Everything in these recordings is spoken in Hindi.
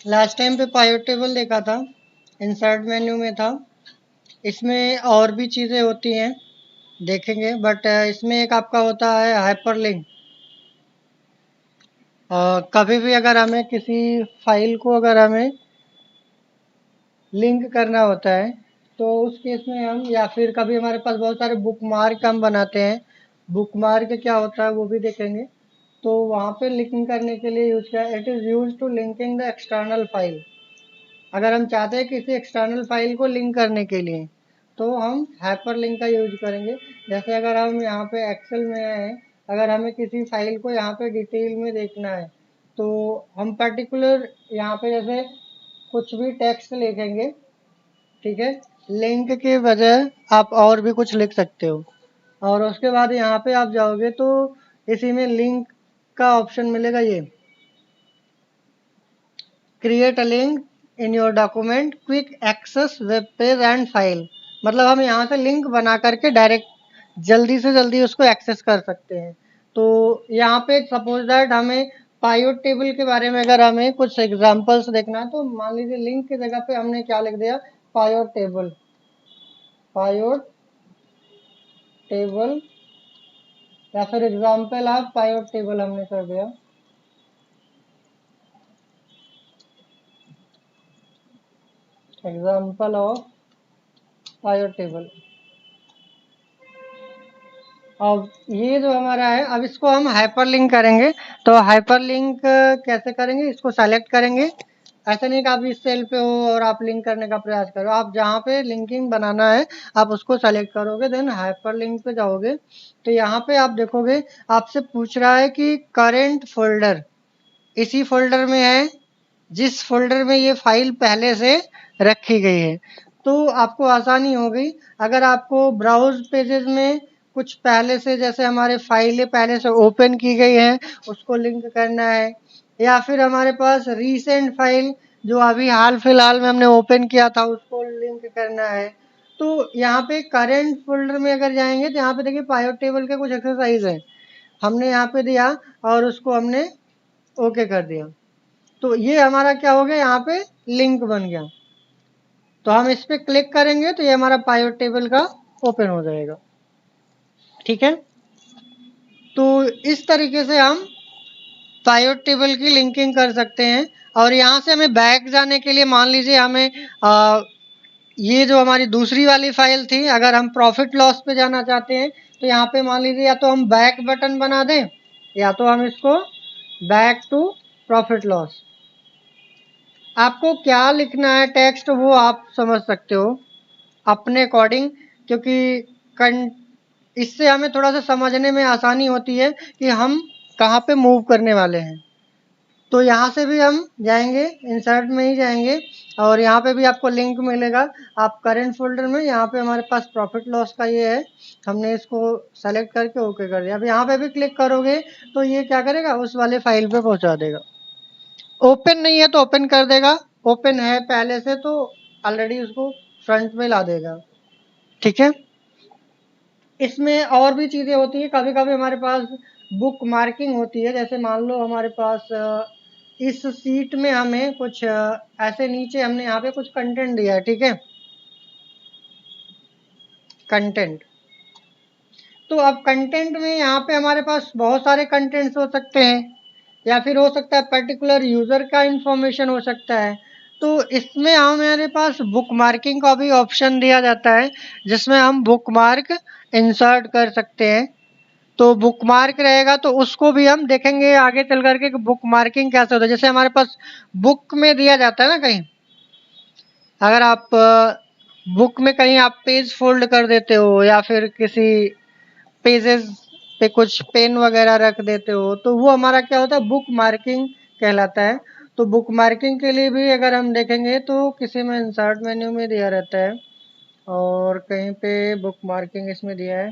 लास्ट टाइम पे पाइवट टेबल देखा था, इंसर्ट मेन्यू में था। इसमें और भी चीज़ें होती हैं, देखेंगे, बट इसमें एक आपका होता है हाइपरलिंक। कभी भी अगर हमें किसी फाइल को अगर हमें लिंक करना होता है तो उस केस में हम, या फिर कभी हमारे पास बहुत सारे बुक मार्क हम बनाते हैं, बुक मार्क क्या होता है वो भी देखेंगे। तो वहाँ पे लिंकिंग करने के लिए यूज किया, it is use to linking the external file. अगर हम चाहते हैं किसी एक्सटर्नल फाइल को लिंक करने के लिए तो हम हाइपर लिंक का यूज करेंगे। जैसे अगर हम यहाँ पे एक्सेल में हैं, अगर हमें किसी फाइल को यहाँ पे डिटेल में देखना है तो हम पर्टिकुलर यहाँ पे जैसे कुछ भी टेक्स्ट लिखेंगे, ठीक है, लिंक के बजाय आप और भी कुछ लिख सकते हो। और उसके बाद यहाँ पे आप जाओगे तो इसी में लिंक का ऑप्शन मिलेगा, ये create a link in your document quick access web page and file. मतलब हम यहाँ से लिंक बना करके डायरेक्ट जल्दी से जल्दी उसको एक्सेस कर सकते हैं। तो यहाँ पे सपोज दैट हमें पाइवट टेबल के बारे में अगर हमें कुछ एग्जांपल्स देखना है तो मान लीजिए लिंक की जगह पे हमने क्या लिख दिया, पाइवट टेबल, पाइवट टेबल, या फिर एग्जाम्पल ऑफ पाइवट टेबल हमने कर दिया। Example of pivot table. अब ये जो हमारा है, अब इसको हम हाइपरलिंक करेंगे। तो हाइपरलिंक कैसे करेंगे, इसको सेलेक्ट करेंगे। ऐसा नहीं कि आप इस सेल पे हो और आप लिंक करने का प्रयास करो, आप जहाँ पे लिंकिंग बनाना है आप उसको सेलेक्ट करोगे, देन हाइपरलिंक पे जाओगे। तो यहाँ पे आप देखोगे आपसे पूछ रहा है कि करेंट फोल्डर इसी फोल्डर में है जिस फोल्डर में ये फाइल पहले से रखी गई है। तो आपको आसानी हो गई। अगर आपको ब्राउज पेजेस में कुछ पहले से, जैसे हमारे फाइलें पहले से ओपन की गई हैं, उसको लिंक करना है, या फिर हमारे पास रीसेंट फाइल जो अभी हाल फिलहाल में हमने ओपन किया था उसको लिंक करना है, तो यहाँ पे करेंट फोल्डर में अगर जाएंगे तो यहाँ पे देखिए पाइवट टेबल के कुछ एक्सरसाइज है, हमने यहाँ पे दिया और उसको हमने ओके कर दिया। तो ये हमारा क्या हो गया, यहाँ पे लिंक बन गया। तो हम इस पे क्लिक करेंगे तो ये हमारा पाइवट टेबल का ओपन हो जाएगा। ठीक है, तो इस तरीके से हम पाइवट टेबल की लिंकिंग कर सकते हैं। और यहाँ से हमें बैक जाने के लिए, मान लीजिए हमें ये जो हमारी दूसरी वाली फाइल थी, अगर हम प्रॉफिट लॉस पे जाना चाहते हैं तो यहाँ पे मान लीजिए या तो हम बैक बटन बना दें या तो हम इसको बैक टू प्रॉफिट लॉस। आपको क्या लिखना है टेक्स्ट वो आप समझ सकते हो अपने अकॉर्डिंग, क्योंकि इससे हमें थोड़ा सा समझने में आसानी होती है कि हम कहाँ पे मूव करने वाले हैं। तो यहाँ से भी हम जाएंगे, इंसर्ट में ही जाएंगे और यहाँ पे भी आपको लिंक मिलेगा। आप करेंट फोल्डर में, यहाँ पे हमारे पास प्रॉफिट लॉस का ये है, हमने इसको सेलेक्ट करके ओके कर दिया। अब यहाँ पे भी क्लिक करोगे तो ये क्या करेगा, उस वाले फाइल पे पहुँचा देगा। ओपन नहीं है तो ओपन कर देगा, ओपन है पहले से तो ऑलरेडी उसको फ्रंट में ला देगा। ठीक है, इसमें और भी चीज़ें होती है, कभी कभी हमारे पास बुक मार्किंग होती है। जैसे मान लो हमारे पास इस सीट में हमें कुछ ऐसे नीचे हमने यहाँ पे कुछ कंटेंट दिया है, ठीक है, कंटेंट। तो अब कंटेंट में यहाँ पे हमारे पास बहुत सारे कंटेंट्स हो सकते हैं, या फिर हो सकता है पर्टिकुलर यूजर का इंफॉर्मेशन हो सकता है। तो इसमें हमारे पास बुक मार्किंग का भी ऑप्शन दिया जाता है जिसमें हम बुक मार्क इंसर्ट कर सकते हैं। तो बुक मार्क रहेगा तो उसको भी हम देखेंगे आगे चल करके कि बुक मार्किंग कैसे होता है। जैसे हमारे पास बुक में दिया जाता है ना, कहीं अगर आप बुक में कहीं आप पेज फोल्ड कर देते हो या फिर किसी पेजेस पे कुछ पेन वगैरह रख देते हो तो वो हमारा क्या होता है, बुक मार्किंग कहलाता है। तो बुक मार्किंग के लिए भी अगर हम देखेंगे तो किसी में इंसर्ट मेन्यू में दिया रहता है और कहीं पे बुक मार्किंग इसमें दिया है।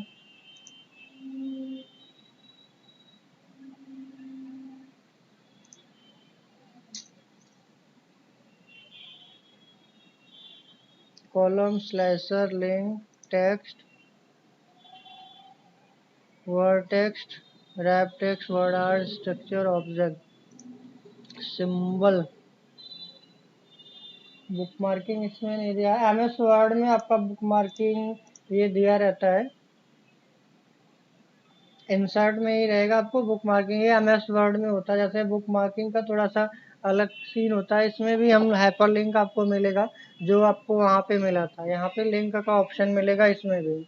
Column, slicer, link, text, word text, wrap text, word art, structure, object, symbol, book marking इसमें नहीं दिया है। MS वर्ड में आपका बुक मार्किंग ये दिया रहता है, इंसर्ट में ही रहेगा आपको बुक मार्किंग, ये MS वर्ड में होता है। जैसे बुक मार्किंग का थोड़ा सा अलग सीन होता है, इसमें भी हम हाइपर लिंक आपको मिलेगा जो आपको वहाँ पे मिला था, यहाँ पे लिंक का ऑप्शन मिलेगा इसमें भी,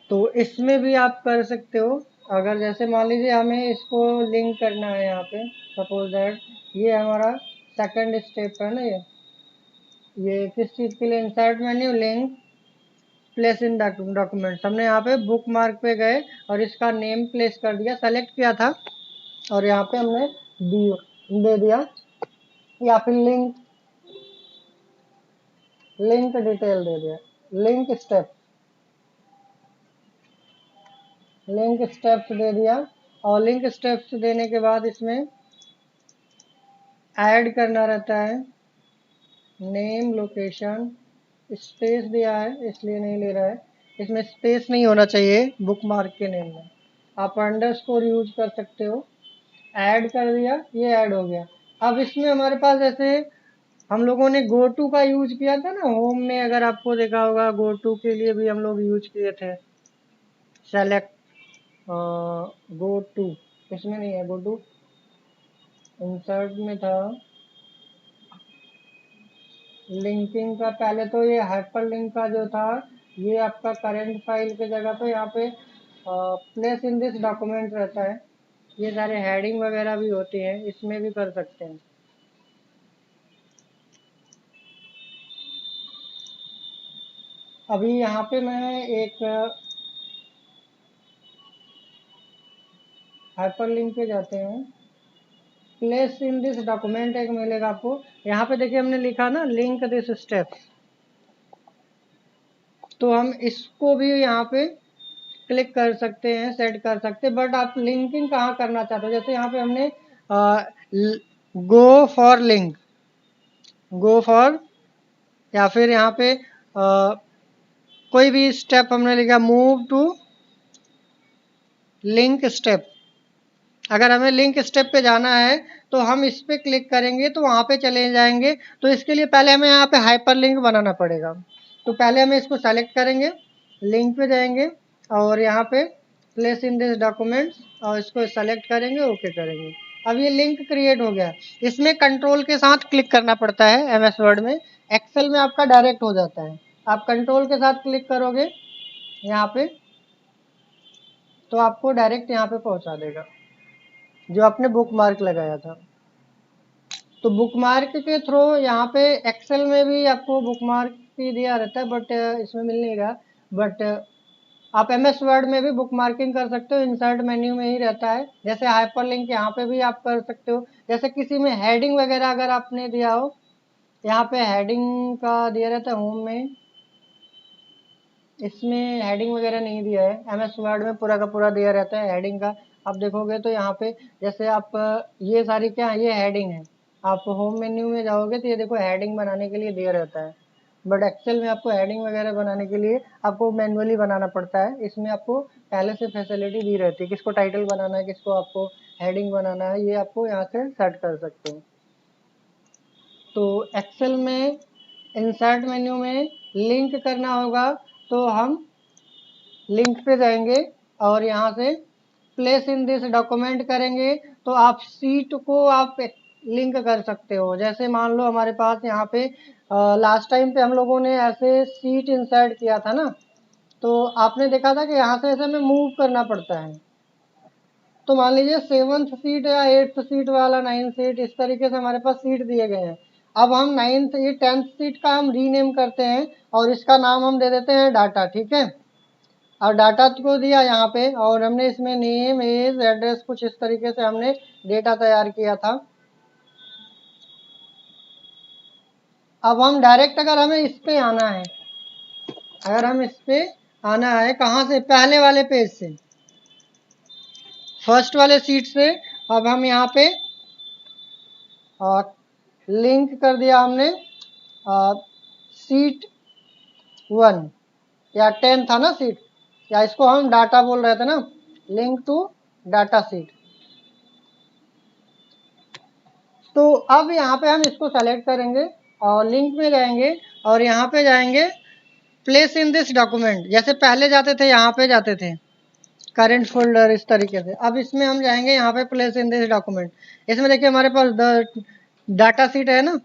तो इसमें भी आप कर सकते हो। अगर जैसे मान लीजिए हमें इसको लिंक करना है, यहाँ पे सपोज दैट ये हमारा सेकंड स्टेप है ना, ये किस चीज़ के लिए, insert menu link place in documents, हमने यहाँ पे बुक मार्क पे गए और इसका नेम प्लेस कर दिया, सेलेक्ट किया था और यहाँ पे हमने दे दिया, या फिर लिंक डिटेल दे दिया, लिंक स्टेप्स दे दिया। और लिंक स्टेप्स देने के बाद इसमें ऐड करना रहता है नेम, लोकेशन, स्पेस दिया है इसलिए नहीं ले रहा है, इसमें स्पेस नहीं होना चाहिए बुक मार्क के नेम में, आप अंडरस्कोर यूज कर सकते हो। ऐड कर दिया, ये ऐड हो गया। अब इसमें हमारे पास जैसे हम लोगों ने गो टू का यूज किया था ना होम में, अगर आपको देखा होगा गो टू के लिए भी हम लोग यूज किए थे, सेलेक्ट गो टू, इसमें नहीं है गो टू, इंसर्ट में था लिंकिंग का। पहले तो ये हाइपर लिंक का जो था, ये आपका करंट फाइल के जगह पे यहाँ पे प्लेस इन दिस डॉक्यूमेंट रहता है, ये सारे हेडिंग वगैरह भी होती हैं, इसमें भी कर सकते हैं। अभी यहाँ पे मैं एक हाइपर लिंक पे जाते हैं, प्लेस इन दिस डॉक्यूमेंट एक मिलेगा आपको, यहाँ पे देखिए हमने लिखा ना लिंक दिस स्टेप्स, तो हम इसको भी यहाँ पे क्लिक कर सकते हैं, सेट कर सकते हैं। बट आप लिंकिंग कहाँ करना चाहते हो, जैसे यहाँ पे हमने go for link, go for, या फिर यहाँ पे कोई भी स्टेप हमने लिखा मूव टू लिंक स्टेप, अगर हमें लिंक स्टेप पे जाना है तो हम इस पे क्लिक करेंगे तो वहाँ पे चले जाएंगे। तो इसके लिए पहले हमें यहाँ पे हाइपर लिंक बनाना पड़ेगा, तो पहले हमें इसको सेलेक्ट करेंगे, लिंक पे जाएंगे और यहाँ पे प्लेस इन दिस डॉक्यूमेंट्स और इसको सेलेक्ट करेंगे, ओके करेंगे। अब ये लिंक क्रिएट हो गया, इसमें कंट्रोल के साथ क्लिक करना पड़ता है MS वर्ड में, एक्सेल में आपका डायरेक्ट हो जाता है, आप कंट्रोल के साथ क्लिक करोगे यहाँ पे तो आपको डायरेक्ट यहाँ पे पहुँचा देगा जो आपने बुक मार्क लगाया था। तो बुक मार्क के थ्रू यहाँ पे एक्सेल में भी आपको बुक मार्क ही दिया रहता है, बट इसमें मिल नहीं रहा, बट आप MS वर्ड में भी बुक मार्किंग कर सकते हो, इंसर्ट मेन्यू में ही रहता है। जैसे हाइपर लिंक यहाँ पे भी आप कर सकते हो, जैसे किसी में हेडिंग वगैरह अगर आपने दिया हो, यहाँ पे हेडिंग का दिया रहता है होम में, इसमें हेडिंग वगैरह नहीं दिया है, MS वर्ड में पूरा का पूरा दिया रहता है हेडिंग का। आप देखोगे तो यहाँ पे जैसे आप ये सारी क्या है, ये हेडिंग है, आप होम मेन्यू में जाओगे तो ये देखो हेडिंग बनाने के लिए दिया रहता है, बट एक्सेल में आपको हेडिंग वगैरह बनाने के लिए आपको मैनुअली बनाना पड़ता है। इसमें आपको पहले से फैसिलिटी दी रहती है, किसको टाइटल बनाना है, किसको आपको हेडिंग बनाना है, ये आपको यहाँ से सेट कर सकते हो। तो एक्सेल में इंसर्ट मेन्यू में लिंक करना होगा तो हम लिंक पे जाएंगे और यहाँ से प्लेस इन दिस डॉक्यूमेंट करेंगे तो आप सीट को आप लिंक कर सकते हो। जैसे मान लो हमारे पास यहाँ पे लास्ट टाइम पे हम लोगों ने ऐसे सीट इंसर्ट किया था ना, तो आपने देखा था कि यहाँ से ऐसे हमें मूव करना पड़ता है। तो मान लीजिए 7th सीट या 8th सीट वाला 9th सीट, इस तरीके से हमारे पास सीट दिए गए हैं। अब हम 9th ये 10th सीट का हम रीनेम करते हैं और इसका नाम हम दे देते हैं डाटा, ठीक है। और डाटा को दिया यहाँ पे और हमने इसमें नेम, एज, एड्रेस, कुछ इस तरीके से हमने डेटा तैयार किया था। अब हम डायरेक्ट अगर हमें इस पे आना है, अगर हम इस पे आना है कहाँ से, पहले वाले पेज से, फर्स्ट वाले सीट से, अब हम यहाँ पे लिंक कर दिया हमने सीट 1 या 10 था ना सीट, या इसको हम डाटा बोल रहे थे ना, लिंक टू डाटा सीट। तो अब यहाँ पे हम इसको सेलेक्ट करेंगे और लिंक में जाएंगे और यहाँ पे जाएंगे प्लेस इन दिस डॉक्यूमेंट, जैसे पहले जाते थे यहाँ पे जाते थे करंट फोल्डर इस तरीके से। अब इसमें हम जाएंगे यहाँ पे प्लेस इन दिस डॉक्यूमेंट, इसमें देखिए हमारे पास डाटा सीट है ना,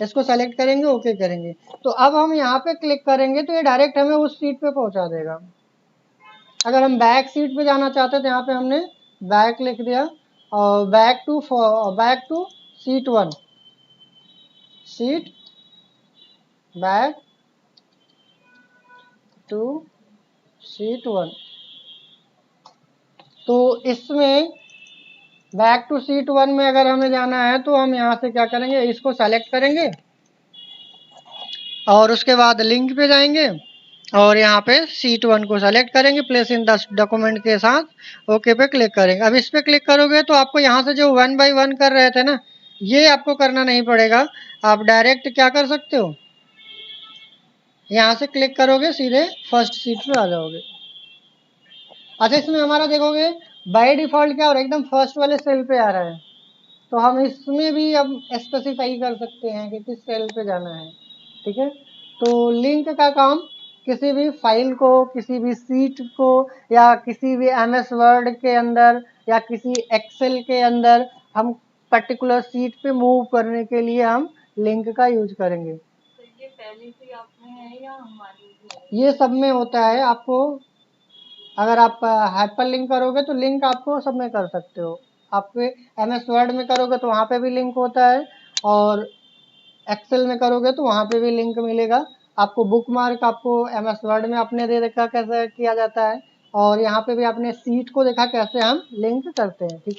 इसको सेलेक्ट करेंगे, ओके करेंगे। तो अब हम यहाँ पे क्लिक करेंगे तो ये डायरेक्ट हमें उस सीट पे पहुंचा देगा। अगर हम बैक सीट पे जाना चाहते थे, यहाँ पे हमने बैक लिख दिया और back to sheet 1, sheet back to sheet 1। तो इसमें बैक टू सीट 1 में अगर हमें जाना है तो हम यहाँ से क्या करेंगे, इसको सेलेक्ट करेंगे और उसके बाद लिंक पे जाएंगे और यहाँ पे सीट 1 को सेलेक्ट करेंगे प्लेस इन द डॉक्यूमेंट के साथ, ओके पे क्लिक करेंगे। अब इस पे क्लिक करोगे तो आपको यहाँ से जो 1 बाय 1 कर रहे थे ना, ये आपको करना नहीं पड़ेगा, आप डायरेक्ट क्या कर सकते हो, यहाँ से क्लिक करोगे सीधे फर्स्ट सीट पे आ जाओगे। अच्छा, इसमें हमारा देखोगे बाय डिफॉल्ट क्या और एकदम फर्स्ट वाले सेल पे आ रहा है, तो हम इसमें भी अब स्पेसिफाई कर सकते हैं कि किस सेल पे जाना है। ठीक है, तो लिंक का काम किसी भी फाइल को, किसी भी सीट को, या किसी भी एमएस वर्ड के अंदर या किसी एक्सेल के अंदर हम पर्टिकुलर सीट पे मूव करने के लिए हम लिंक का यूज करेंगे। तो ये पहले से आप में है या हमारे ये सब में होता है। आपको अगर आप हाइपर लिंक करोगे तो लिंक आपको सब में कर सकते हो। आप एमएस वर्ड में करोगे तो वहाँ पे भी लिंक होता है और एक्सेल में करोगे तो वहाँ पे भी लिंक मिलेगा आपको। बुक मार्क आपको एमएस वर्ड में आपने दे रखा कैसे किया जाता है और यहाँ पे भी आपने सीट को देखा कैसे हम लिंक करते हैं। ठीक है।